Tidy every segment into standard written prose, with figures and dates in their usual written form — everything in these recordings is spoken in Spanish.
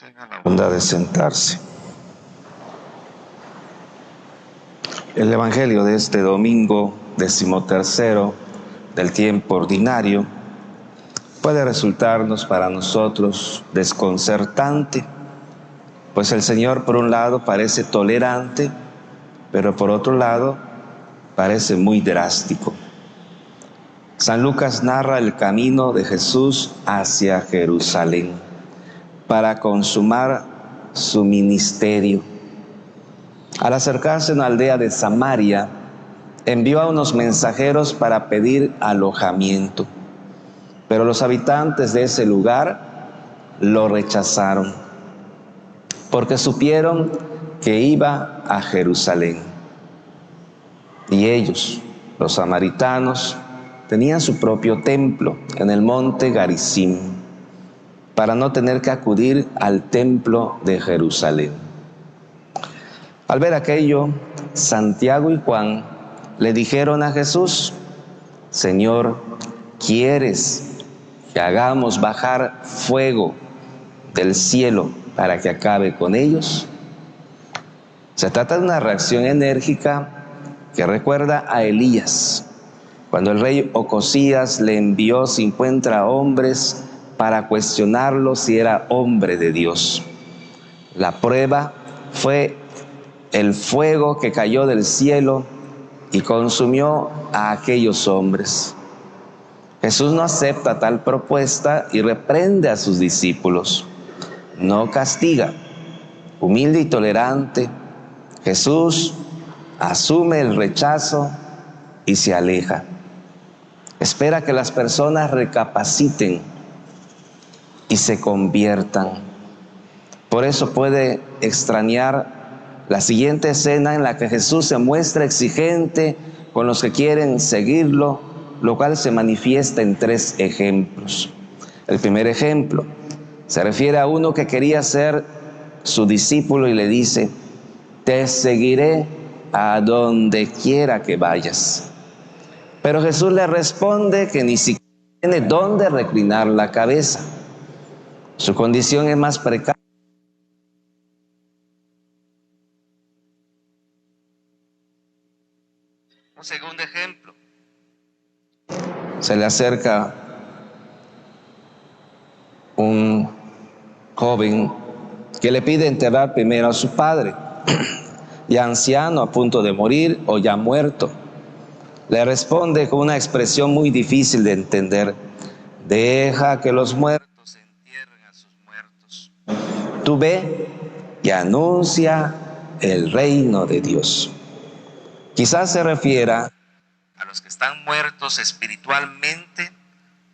Tenga la bondad de sentarse. El Evangelio de este domingo 13º del tiempo ordinario puede resultarnos para nosotros desconcertante, pues el Señor por un lado parece tolerante, pero por otro lado parece muy drástico. San Lucas narra el camino de Jesús hacia Jerusalén para consumar su ministerio. Al acercarse a una aldea de Samaria, envió a unos mensajeros para pedir alojamiento, pero los habitantes de ese lugar lo rechazaron, porque supieron que iba a Jerusalén. Y ellos, los samaritanos, tenían su propio templo en el monte Garizim, para no tener que acudir al templo de Jerusalén. Al ver aquello, Santiago y Juan le dijeron a Jesús: Señor, ¿quieres que hagamos bajar fuego del cielo para que acabe con ellos? Se trata de una reacción enérgica que recuerda a Elías, cuando el rey Ocosías le envió 50 hombres para cuestionarlo si era hombre de Dios. La prueba fue el fuego que cayó del cielo y consumió a aquellos hombres. Jesús no acepta tal propuesta y reprende a sus discípulos. No castiga. Humilde y tolerante, Jesús asume el rechazo y se aleja. Espera que las personas recapaciten y se conviertan. Por eso puede extrañar la siguiente escena en la que Jesús se muestra exigente con los que quieren seguirlo, lo cual se manifiesta en 3 ejemplos. El primer ejemplo se refiere a uno que quería ser su discípulo y le dice: te seguiré a donde quiera que vayas. Pero Jesús le responde que ni siquiera tiene dónde reclinar la cabeza. Su condición es más precaria. Un segundo ejemplo. Se le acerca un joven que le pide enterrar primero a su padre, ya anciano, a punto de morir o ya muerto. Le responde con una expresión muy difícil de entender: deja que los muertos entierren a sus muertos. Tú ve y anuncia el reino de Dios. Quizás se refiera a los que están muertos espiritualmente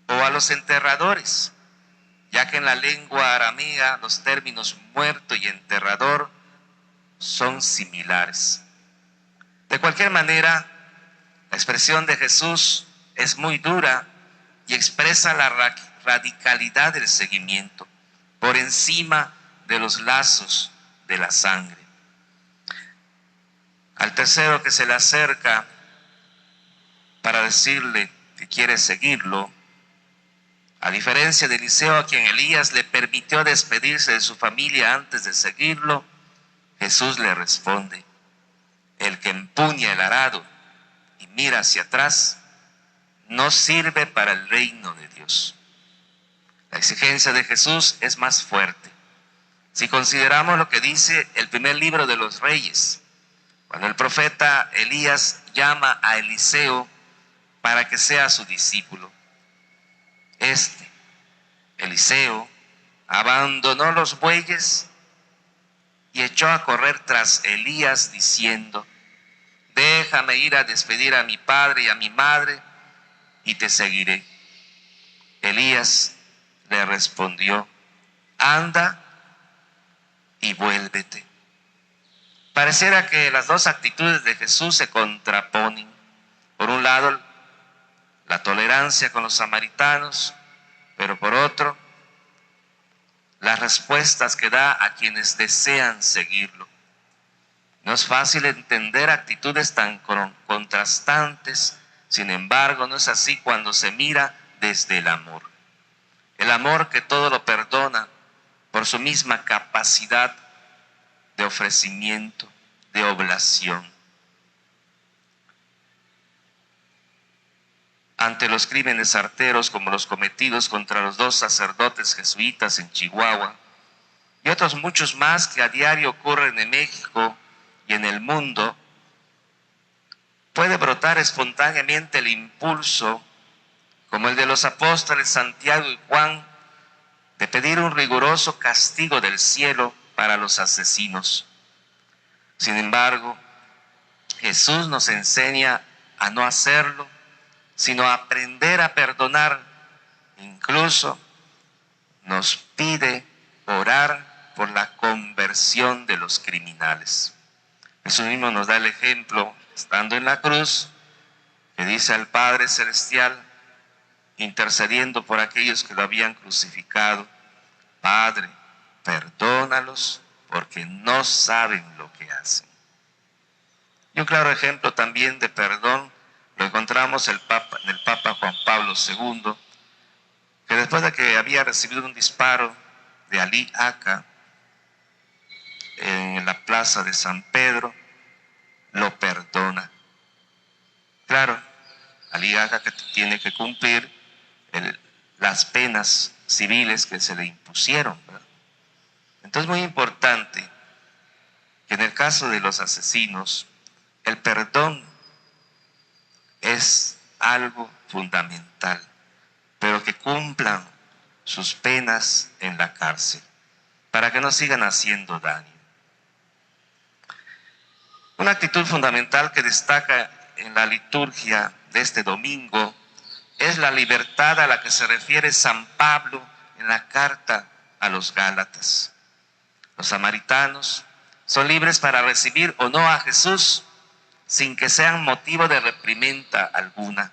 o a los enterradores, ya que en la lengua aramea los términos muerto y enterrador son similares. De cualquier manera, la expresión de Jesús es muy dura y expresa la radicalidad del seguimiento por encima de los lazos de la sangre. Al tercero que se le acerca para decirle que quiere seguirlo, a diferencia de Eliseo, a quien Elías le permitió despedirse de su familia antes de seguirlo, Jesús le responde: el que empuña el arado y mira hacia atrás no sirve para el reino de Dios. La exigencia de Jesús es más fuerte si consideramos lo que dice el primer libro de los Reyes, cuando el profeta Elías llama a Eliseo para que sea su discípulo. Eliseo, abandonó los bueyes y echó a correr tras Elías diciendo: déjame ir a despedir a mi padre y a mi madre y te seguiré. Elías le respondió: anda y vuélvete. Pareciera que las dos actitudes de Jesús se contraponen. Por un lado, la tolerancia con los samaritanos, pero por otro, las respuestas que da a quienes desean seguirlo. No es fácil entender actitudes tan contrastantes, sin embargo, no es así cuando se mira desde el amor. El amor que todo lo perdona por su misma capacidad capacidad de ofrecimiento, de oblación. Ante los crímenes arteros como los cometidos contra los 2 sacerdotes jesuitas en Chihuahua y otros muchos más que a diario ocurren en México y en el mundo, puede brotar espontáneamente el impulso, como el de los apóstoles Santiago y Juan, de pedir un riguroso castigo del cielo para los asesinos. Sin embargo, Jesús nos enseña a no hacerlo, sino a aprender a perdonar. Incluso nos pide orar por la conversión de los criminales. Jesús mismo nos da el ejemplo, estando en la cruz, que dice al Padre Celestial, intercediendo por aquellos que lo habían crucificado: Padre, perdónalos porque no saben lo que hacen. Y un claro ejemplo también de perdón lo encontramos en el Papa Juan Pablo II, que después de que había recibido un disparo de Ali Aka en la plaza de San Pedro, lo perdona. Claro, Ali Aka que tiene que cumplir las penas civiles que se le impusieron, ¿verdad? Entonces es muy importante que en el caso de los asesinos, el perdón es algo fundamental, pero que cumplan sus penas en la cárcel, para que no sigan haciendo daño. Una actitud fundamental que destaca en la liturgia de este domingo es la libertad a la que se refiere San Pablo en la carta a los Gálatas. Los samaritanos son libres para recibir o no a Jesús sin que sean motivo de reprimenda alguna.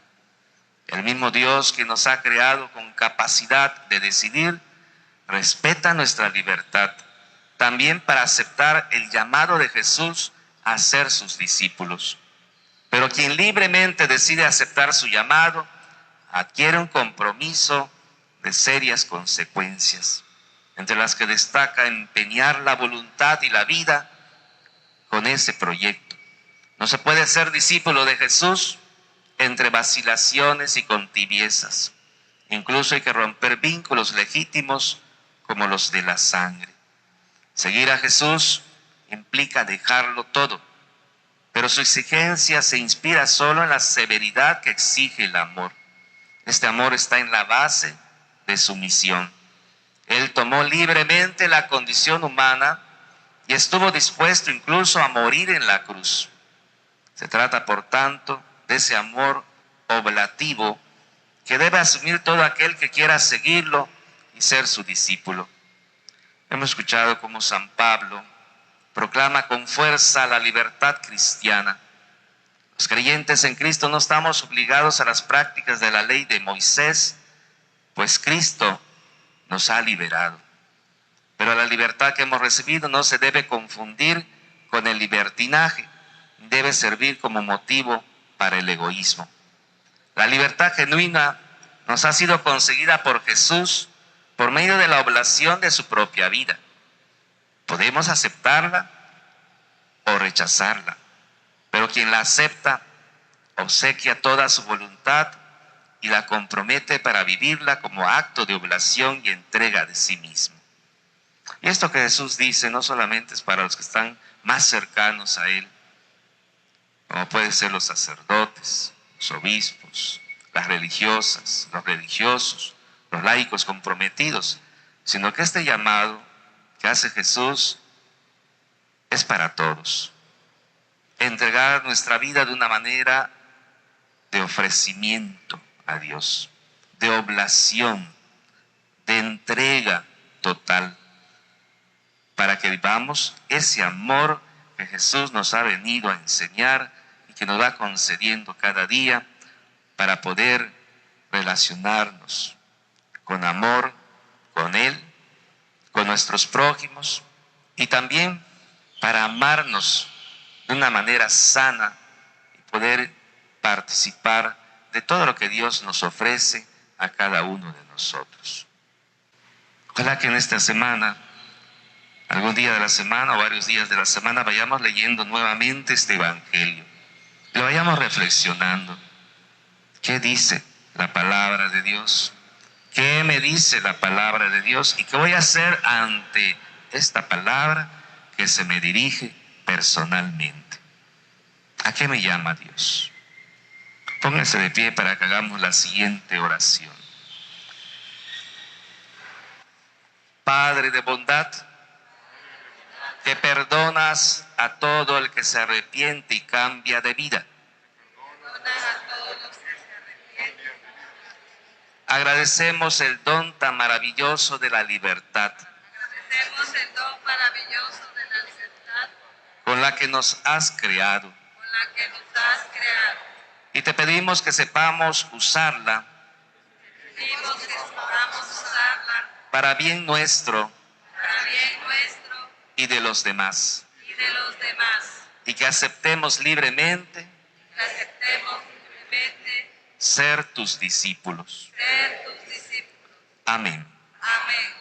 El mismo Dios que nos ha creado con capacidad de decidir, respeta nuestra libertad, también para aceptar el llamado de Jesús a ser sus discípulos. Pero quien libremente decide aceptar su llamado, adquiere un compromiso de serias consecuencias, entre las que destaca empeñar la voluntad y la vida con ese proyecto. No se puede ser discípulo de Jesús entre vacilaciones y contibiezas. Incluso hay que romper vínculos legítimos como los de la sangre. Seguir a Jesús implica dejarlo todo, pero su exigencia se inspira solo en la severidad que exige el amor. Este amor está en la base de su misión. Él tomó libremente la condición humana y estuvo dispuesto incluso a morir en la cruz. Se trata, por tanto, de ese amor oblativo que debe asumir todo aquel que quiera seguirlo y ser su discípulo. Hemos escuchado cómo San Pablo proclama con fuerza la libertad cristiana. Los creyentes en Cristo no estamos obligados a las prácticas de la ley de Moisés, pues Cristo nos ha liberado. Pero la libertad que hemos recibido no se debe confundir con el libertinaje, debe servir como motivo para el egoísmo. La libertad genuina nos ha sido conseguida por Jesús por medio de la oblación de su propia vida. Podemos aceptarla o rechazarla, pero quien la acepta obsequia toda su voluntad y la compromete para vivirla como acto de oblación y entrega de sí mismo. Y esto que Jesús dice no solamente es para los que están más cercanos a Él, como pueden ser los sacerdotes, los obispos, las religiosas, los religiosos, los laicos comprometidos, sino que este llamado que hace Jesús es para todos. Entregar nuestra vida de una manera de ofrecimiento a Dios, de oblación, de entrega total, para que vivamos ese amor que Jesús nos ha venido a enseñar y que nos va concediendo cada día para poder relacionarnos con amor con Él, con nuestros prójimos y también para amarnos de una manera sana y poder participar de todo lo que Dios nos ofrece a cada uno de nosotros. Ojalá que en esta semana algún día de la semana o varios días de la semana vayamos leyendo nuevamente este Evangelio. Lo vayamos reflexionando. ¿Qué dice la palabra de Dios? ¿Qué me dice la palabra de Dios? ¿Y qué voy a hacer ante esta palabra que se me dirige personalmente? ¿A qué me llama Dios? Pónganse de pie para que hagamos la siguiente oración. Padre de bondad, que perdonas a todo el que se arrepiente y cambia de vida. Agradecemos el don tan maravilloso de la libertad. Agradecemos el don maravilloso de la libertad Con la que nos has creado. con la que nos has creado. Y te pedimos que sepamos usarla Pedimos que sepamos usarla para bien nuestro para bien nuestro y de los demás. y de los demás. Y que aceptemos libremente Que aceptemos libremente ser tus discípulos. ser tus discípulos. Amén. Amén.